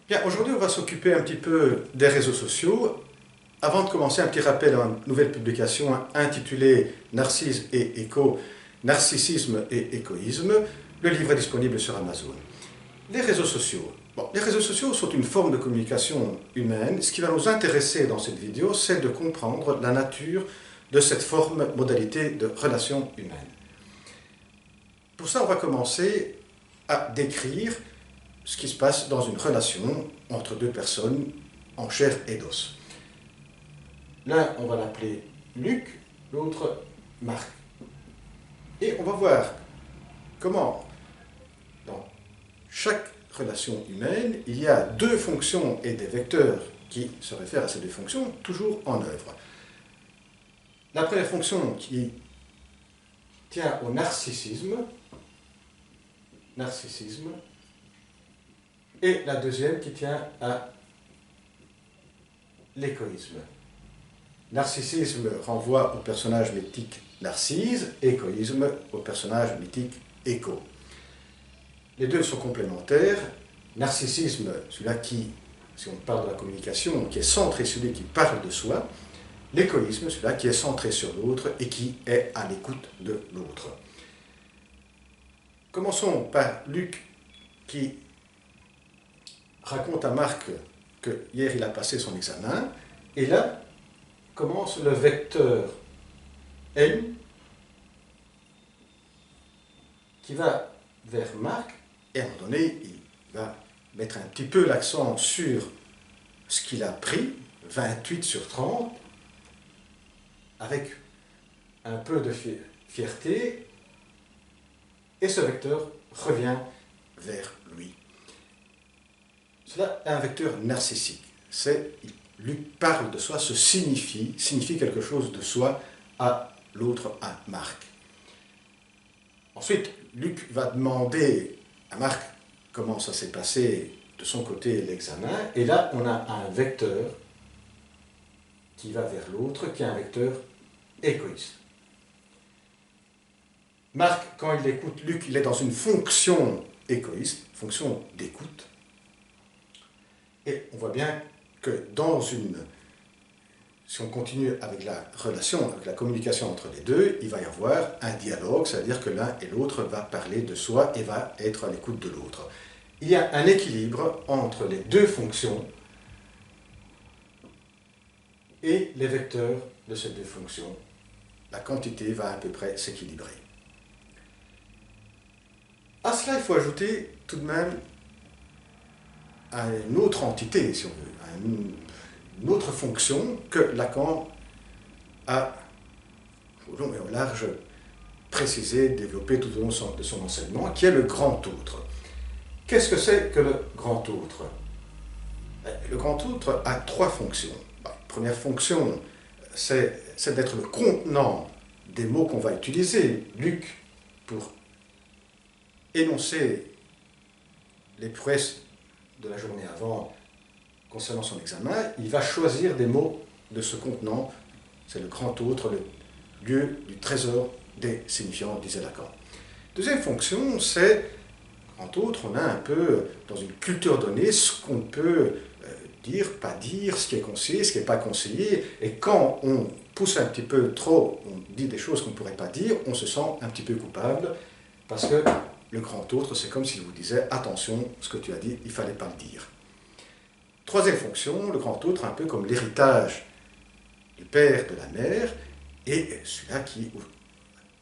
Bien, aujourd'hui, on va s'occuper un petit peu des réseaux sociaux. Avant de commencer, un petit rappel à une nouvelle publication intitulée Narcisse et Écho, Narcissisme et égoïsme. Le livre est disponible sur Amazon. Les réseaux sociaux. Bon, les réseaux sociaux sont une forme de communication humaine. Ce qui va nous intéresser dans cette vidéo, c'est de comprendre la nature de cette forme, modalité de relation humaine. Pour ça, on va commencer à décrire ce qui se passe dans une relation entre deux personnes en chair et d'os. L'un, on va l'appeler Luc, l'autre Marc. Et on va voir comment, dans chaque relation humaine, il y a deux fonctions et des vecteurs qui se réfèrent à ces deux fonctions, toujours en œuvre. La première fonction qui tient au narcissisme, et la deuxième qui tient à l'égoïsme. Narcissisme renvoie au personnage mythique Narcisse, égoïsme au personnage mythique Écho. Les deux sont complémentaires. Narcissisme, celui-là qui, si on parle de la communication, qui est centré sur celui qui parle de soi. L'égoïsme, celui-là qui est centré sur l'autre et qui est à l'écoute de l'autre. Commençons par Luc qui raconte à Marc que hier il a passé son examen, et là commence le vecteur M qui va vers Marc, et à un moment donné il va mettre un petit peu l'accent sur ce qu'il a pris, 28 sur 30, avec un peu de fierté, et ce vecteur revient vers lui. Cela est un vecteur narcissique. Luc parle de soi, signifie quelque chose de soi à l'autre, à Marc. Ensuite, Luc va demander à Marc comment ça s'est passé de son côté l'examen, et là on a un vecteur qui va vers l'autre, qui est un vecteur égoïste. Marc, quand il écoute Luc, il est dans une fonction égoïste, fonction d'écoute. Et on voit bien que si on continue avec la relation, avec la communication entre les deux, il va y avoir un dialogue, c'est-à-dire que l'un et l'autre va parler de soi et va être à l'écoute de l'autre. Il y a un équilibre entre les deux fonctions et les vecteurs de ces deux fonctions. La quantité va à peu près s'équilibrer. À cela, il faut ajouter tout de même à une autre entité, si on veut, à une autre fonction que Lacan a, au long et au large, précisé, développé tout au long de son enseignement, qui est le grand autre. Qu'est-ce que c'est que le grand autre? Le grand autre a trois fonctions. La première fonction, c'est d'être le contenant des mots qu'on va utiliser. Luc, pour énoncer les prouesses de la journée avant concernant son examen, il va choisir des mots de ce contenant. C'est le grand autre, le lieu du trésor des signifiants, disait Lacan. Deuxième fonction, c'est, grand autre, on a un peu, dans une culture donnée, ce qu'on peut dire, pas dire, ce qui est conseillé, ce qui n'est pas conseillé, et quand on pousse un petit peu trop, on dit des choses qu'on ne pourrait pas dire, on se sent un petit peu coupable, parce que le grand autre, c'est comme s'il vous disait « Attention, ce que tu as dit, il ne fallait pas le dire ». Troisième fonction, le grand autre, un peu comme l'héritage du père, de la mère, et celui-là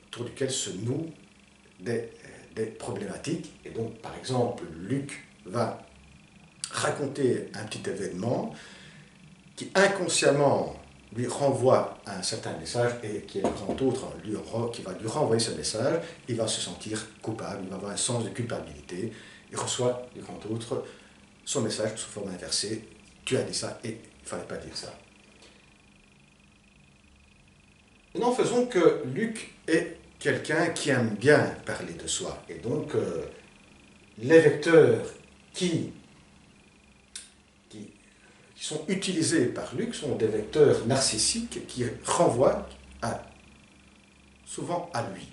autour duquel se nouent des problématiques. Et donc, par exemple, Luc va raconter un petit événement qui inconsciemment lui renvoie un certain message, et qui est le grand autre qui va lui renvoyer ce message, il va se sentir coupable, il va avoir un sens de culpabilité, il reçoit du grand autre son message sous forme inversée, tu as dit ça et il ne fallait pas dire ça. Maintenant, faisons que Luc est quelqu'un qui aime bien parler de soi, et donc les vecteurs qui sont utilisés par Luc sont des vecteurs narcissiques qui renvoient souvent à lui.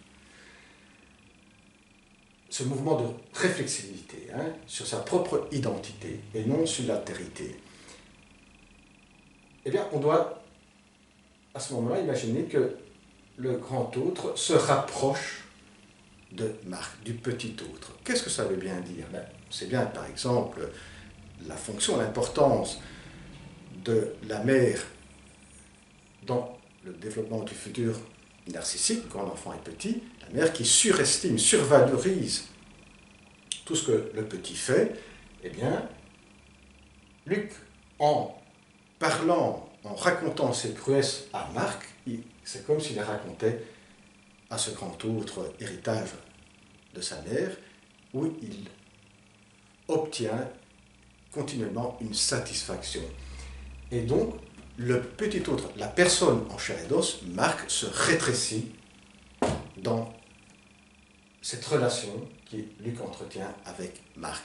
ce mouvement de réflexivité, hein, sur sa propre identité et non sur l'altérité, eh bien, on doit à ce moment-là imaginer que le grand autre se rapproche de Marc, du petit autre. Qu'est-ce que ça veut bien dire? On sait bien, par exemple, la fonction, l'importance de la mère dans le développement du futur narcissique, quand l'enfant est petit, la mère qui surestime, survalorise tout ce que le petit fait, eh bien, Luc, en parlant, en racontant ses prouesses à Marc, c'est comme s'il les racontait à ce grand autre héritage de sa mère, où il obtient continuellement une satisfaction. Et donc, le petit autre, la personne en chair et d'os, Marc, se rétrécit dans cette relation que Luc entretient avec Marc.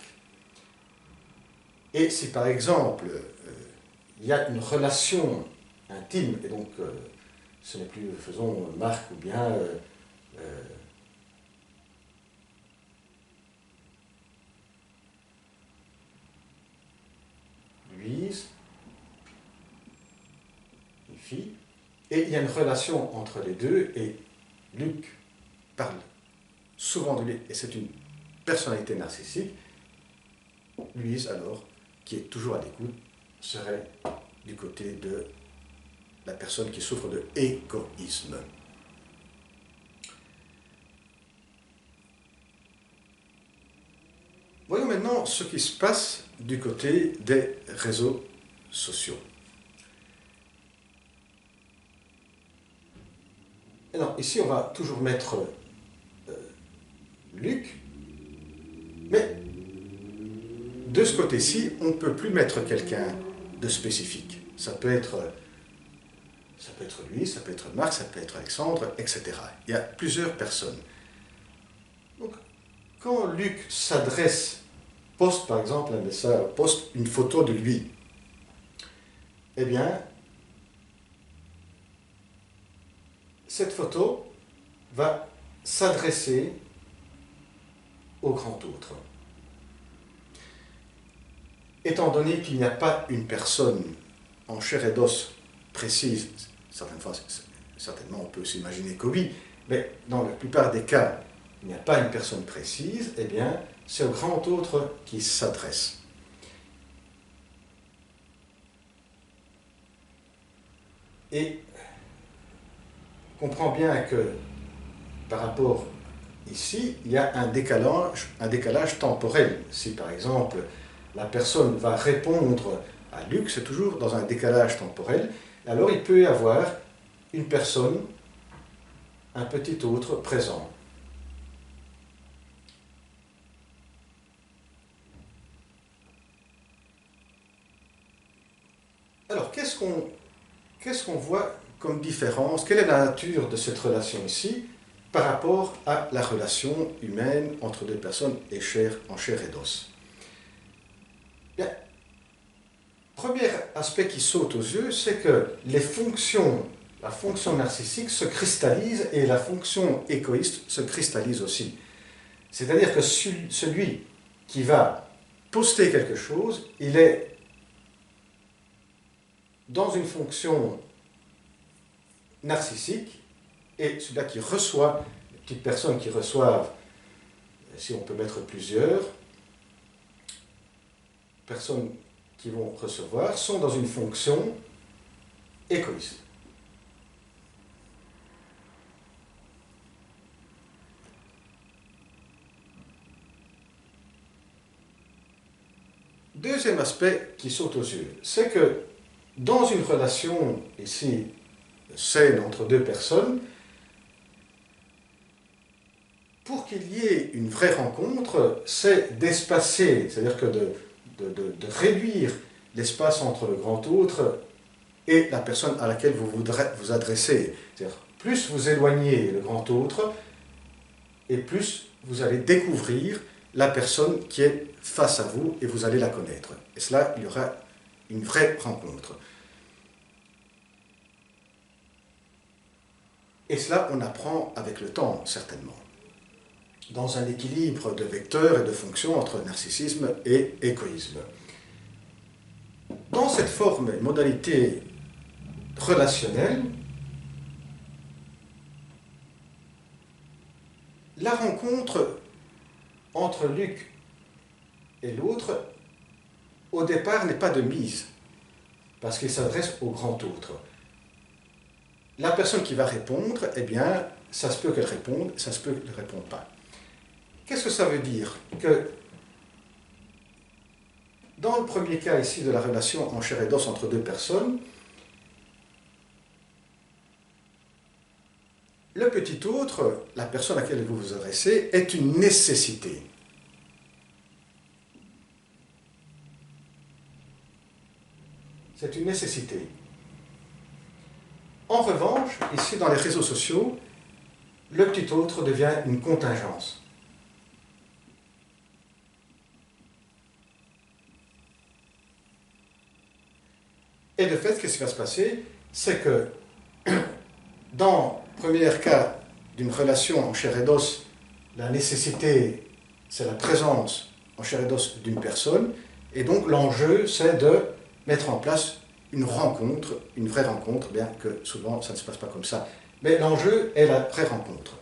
Et si par exemple, il y a une relation intime, et donc ce n'est plus, faisons Marc ou bien Louise, une fille, et il y a une relation entre les deux, et Luc parle souvent de lui, et c'est une personnalité narcissique. Louise, alors, qui est toujours à l'écoute, serait du côté de la personne qui souffre de égoïsme. Voyons maintenant ce qui se passe du côté des réseaux sociaux. Et non, ici, on va toujours mettre Luc, mais de ce côté-ci, on ne peut plus mettre quelqu'un de spécifique. Ça peut être lui, ça peut être Marc, ça peut être Alexandre, etc. Il y a plusieurs personnes. Donc, quand Luc s'adresse, poste par exemple un message, poste une photo de lui, eh bien, cette photo va s'adresser au grand autre. Étant donné qu'il n'y a pas une personne en chair et d'os précise, certainement on peut s'imaginer que oui, mais dans la plupart des cas, il n'y a pas une personne précise, eh bien, c'est au grand autre qui s'adresse. Et on comprend bien que par rapport ici, il y a un décalage temporel. Si par exemple, la personne va répondre à Luc, c'est toujours dans un décalage temporel, alors il peut y avoir une personne, un petit autre présent. Alors, qu'est-ce qu'on voit comme différence? Quelle est la nature de cette relation ici par rapport à la relation humaine entre deux personnes en chair et d'os? Bien, premier aspect qui saute aux yeux, c'est que la fonction narcissique se cristallise et la fonction égoïste se cristallise aussi. C'est-à-dire que celui qui va poster quelque chose, il est dans une fonction narcissique, et celui-là qui reçoit, les petites personnes qui reçoivent, si on peut mettre plusieurs personnes qui vont recevoir, sont dans une fonction égoïste. Deuxième aspect qui saute aux yeux, c'est que dans une relation, ici, saine entre deux personnes, pour qu'il y ait une vraie rencontre, c'est d'espacer, c'est-à-dire que de réduire l'espace entre le grand autre et la personne à laquelle vous vous adressez. C'est-à-dire, plus vous éloignez le grand autre, et plus vous allez découvrir la personne qui est face à vous et vous allez la connaître. Et cela, il y aura une vraie rencontre. Et cela, on apprend avec le temps, certainement. dans un équilibre de vecteurs et de fonctions entre narcissisme et égoïsme. Dans cette forme et modalité relationnelle, la rencontre entre Luc et l'autre, au départ, n'est pas de mise, parce qu'il s'adresse au grand autre. La personne qui va répondre, eh bien, ça se peut qu'elle réponde, ça se peut qu'elle ne réponde pas. Qu'est-ce que ça veut dire? Que dans le premier cas ici de la relation en chair et d'os entre deux personnes, le petit autre, la personne à laquelle vous vous adressez, est une nécessité. C'est une nécessité. En revanche, ici dans les réseaux sociaux, le petit autre devient une contingence. Et de fait, qu'est-ce qui va se passer? C'est que dans le premier cas d'une relation en chair et d'os, la nécessité, c'est la présence en chair et d'os d'une personne, et donc l'enjeu, c'est de mettre en place une rencontre, une vraie rencontre, bien que souvent ça ne se passe pas comme ça. Mais l'enjeu est la vraie rencontre.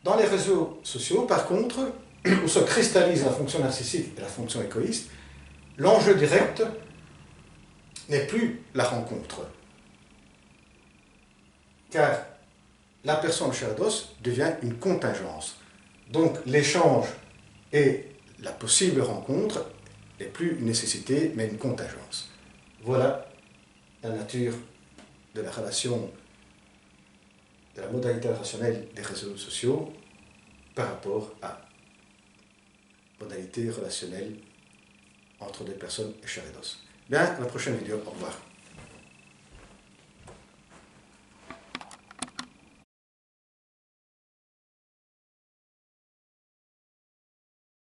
Dans les réseaux sociaux, par contre, où se cristallise la fonction narcissique et la fonction égoïste, l'enjeu direct n'est plus la rencontre. Car la personne en chair et d'os devient une contingence. Donc l'échange et la possible rencontre n'est plus une nécessité, mais une contingence. Voilà la nature de la relation, de la modalité rationnelle des réseaux sociaux par rapport à la modalité relationnelle entre des personnes et chair et d'os. Bien, à la prochaine vidéo, au revoir.